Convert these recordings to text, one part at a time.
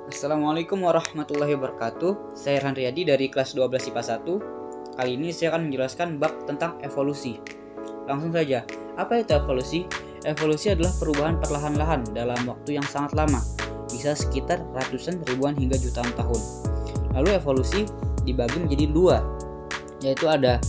Assalamualaikum warahmatullahi wabarakatuh. Saya Irhan Riyadi dari kelas 12 IPA 1. Kali ini saya akan menjelaskan bab tentang evolusi. Langsung saja, apa itu evolusi? Evolusi adalah perubahan perlahan-lahan dalam waktu yang sangat lama, bisa sekitar ratusan, ribuan hingga jutaan tahun. Lalu evolusi dibagi menjadi dua, yaitu ada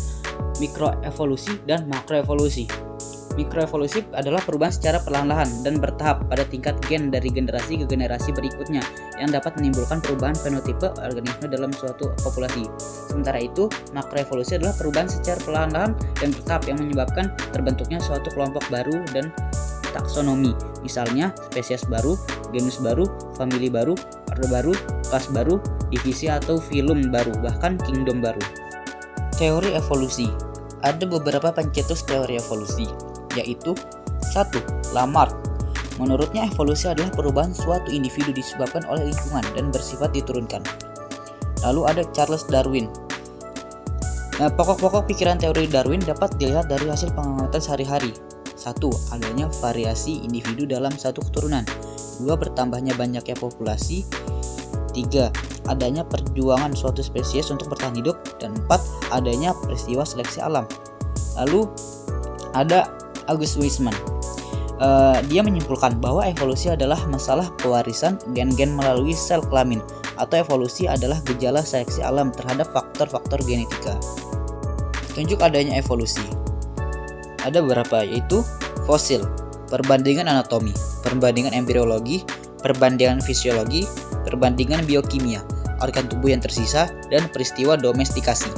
mikroevolusi dan makroevolusi. Mikroevolusi adalah perubahan secara perlahan-lahan dan bertahap pada tingkat gen dari generasi ke generasi berikutnya yang dapat menimbulkan perubahan fenotipe organisme dalam suatu populasi. Sementara itu, makroevolusi adalah perubahan secara perlahan-lahan dan bertahap yang menyebabkan terbentuknya suatu kelompok baru dan taksonomi. Misalnya, spesies baru, genus baru, famili baru, ordo baru, kelas baru, divisi atau filum baru, bahkan kingdom baru. Teori evolusi. Ada beberapa pencetus teori evolusi, yaitu 1. Lamarck. Menurutnya evolusi adalah perubahan suatu individu disebabkan oleh lingkungan dan bersifat diturunkan. Lalu ada Charles Darwin. Pokok-pokok pikiran teori Darwin dapat dilihat dari hasil pengamatan sehari-hari. 1. Adanya variasi individu dalam satu keturunan. 2. Bertambahnya banyaknya populasi. 3. Adanya perjuangan suatu spesies untuk bertahan hidup. Dan 4. Adanya peristiwa seleksi alam. Lalu ada August Weismann. Dia menyimpulkan bahwa evolusi adalah masalah pewarisan gen-gen melalui sel kelamin, atau evolusi adalah gejala seleksi alam terhadap faktor-faktor genetika. Tunjuk adanya evolusi. Ada beberapa, yaitu fosil, perbandingan anatomi, perbandingan embriologi, perbandingan fisiologi, perbandingan biokimia, organ tubuh yang tersisa, dan peristiwa domestikasi.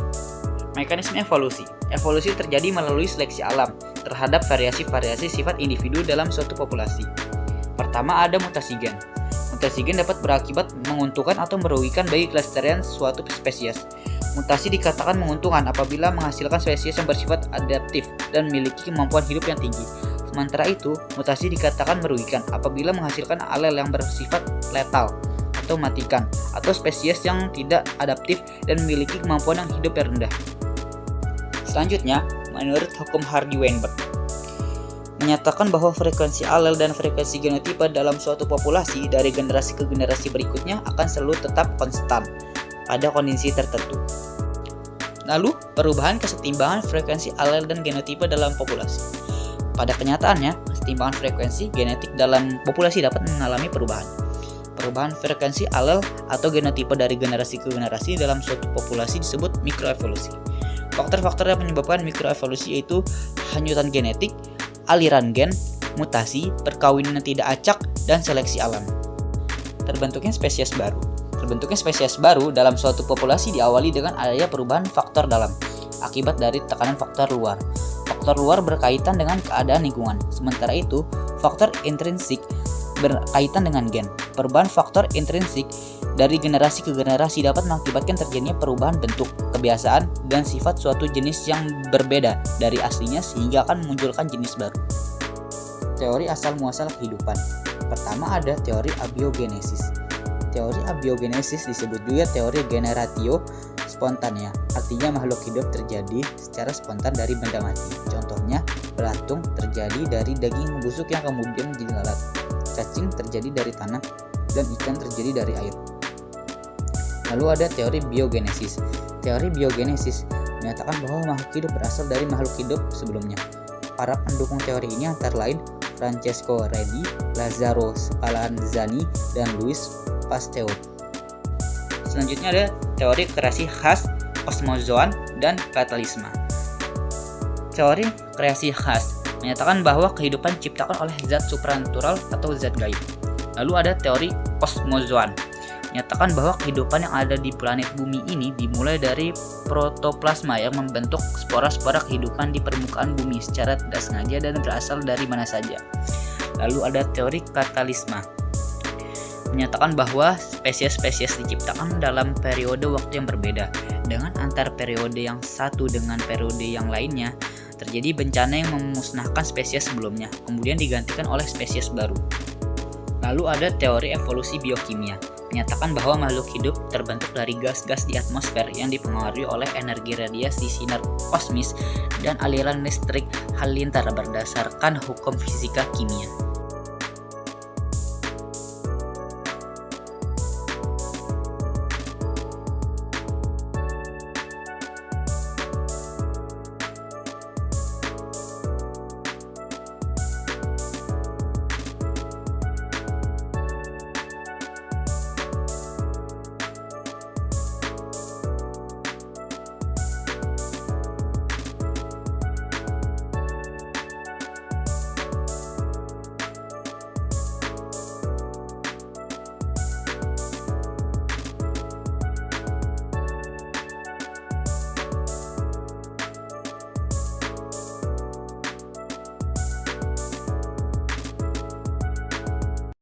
Mekanisme evolusi. Evolusi terjadi melalui seleksi alam terhadap variasi-variasi sifat individu dalam suatu populasi. Pertama, ada mutasi gen. Mutasi gen dapat berakibat menguntungkan atau merugikan bagi kelestarian suatu spesies. Mutasi dikatakan menguntungkan apabila menghasilkan spesies yang bersifat adaptif dan memiliki kemampuan hidup yang tinggi. Sementara itu, mutasi dikatakan merugikan apabila menghasilkan alel yang bersifat letal atau matikan, atau spesies yang tidak adaptif dan memiliki kemampuan yang hidup yang rendah. Selanjutnya, menurut hukum Hardy-Weinberg, menyatakan bahwa frekuensi alel dan frekuensi genotipe dalam suatu populasi dari generasi ke generasi berikutnya akan selalu tetap konstan pada kondisi tertentu. Lalu, perubahan kesetimbangan frekuensi alel dan genotipe dalam populasi. Pada kenyataannya, kesetimbangan frekuensi genetik dalam populasi dapat mengalami perubahan. Perubahan frekuensi alel atau genotipe dari generasi ke generasi dalam suatu populasi disebut mikroevolusi. Faktor-faktor yang menyebabkan mikroevolusi yaitu hanyutan genetik, aliran gen, mutasi, perkawinan yang tidak acak, dan seleksi alam. Terbentuknya spesies baru. Terbentuknya spesies baru dalam suatu populasi diawali dengan adanya perubahan faktor dalam akibat dari tekanan faktor luar. Faktor luar berkaitan dengan keadaan lingkungan, sementara itu faktor intrinsik berkaitan dengan gen. Perubahan faktor intrinsik dari generasi ke generasi dapat mengakibatkan terjadinya perubahan bentuk, kebiasaan, dan sifat suatu jenis yang berbeda dari aslinya sehingga akan memunculkan jenis baru. Teori asal-muasal kehidupan. Pertama ada teori abiogenesis. Teori abiogenesis disebut juga teori generatio spontania, artinya makhluk hidup terjadi secara spontan dari benda mati. Contohnya, belatung terjadi dari daging membusuk yang kemudian menjadi lalat, cacing terjadi dari tanah, dan ikan terjadi dari air. Lalu ada teori biogenesis. Teori biogenesis menyatakan bahwa makhluk hidup berasal dari makhluk hidup sebelumnya. Para pendukung teori ini antara lain Francesco Redi, Lazzaro Spallanzani, dan Louis Pasteur. Selanjutnya ada teori kreasi khas, kosmozoan, dan fatalisme. Teori kreasi khas menyatakan bahwa kehidupan diciptakan oleh zat supranatural atau zat gaib. Lalu ada teori kosmozoan, menyatakan bahwa kehidupan yang ada di planet bumi ini dimulai dari protoplasma yang membentuk spora-spora kehidupan di permukaan bumi secara tidak sengaja dan berasal dari mana saja. Lalu ada teori katalisme, menyatakan bahwa spesies-spesies diciptakan dalam periode waktu yang berbeda. Dengan antar periode yang satu dengan periode yang lainnya, terjadi bencana yang memusnahkan spesies sebelumnya, kemudian digantikan oleh spesies baru. Lalu ada teori evolusi biokimia, menyatakan bahwa makhluk hidup terbentuk dari gas-gas di atmosfer yang dipengaruhi oleh energi radiasi sinar kosmis dan aliran listrik halilintar berdasarkan hukum fisika kimia.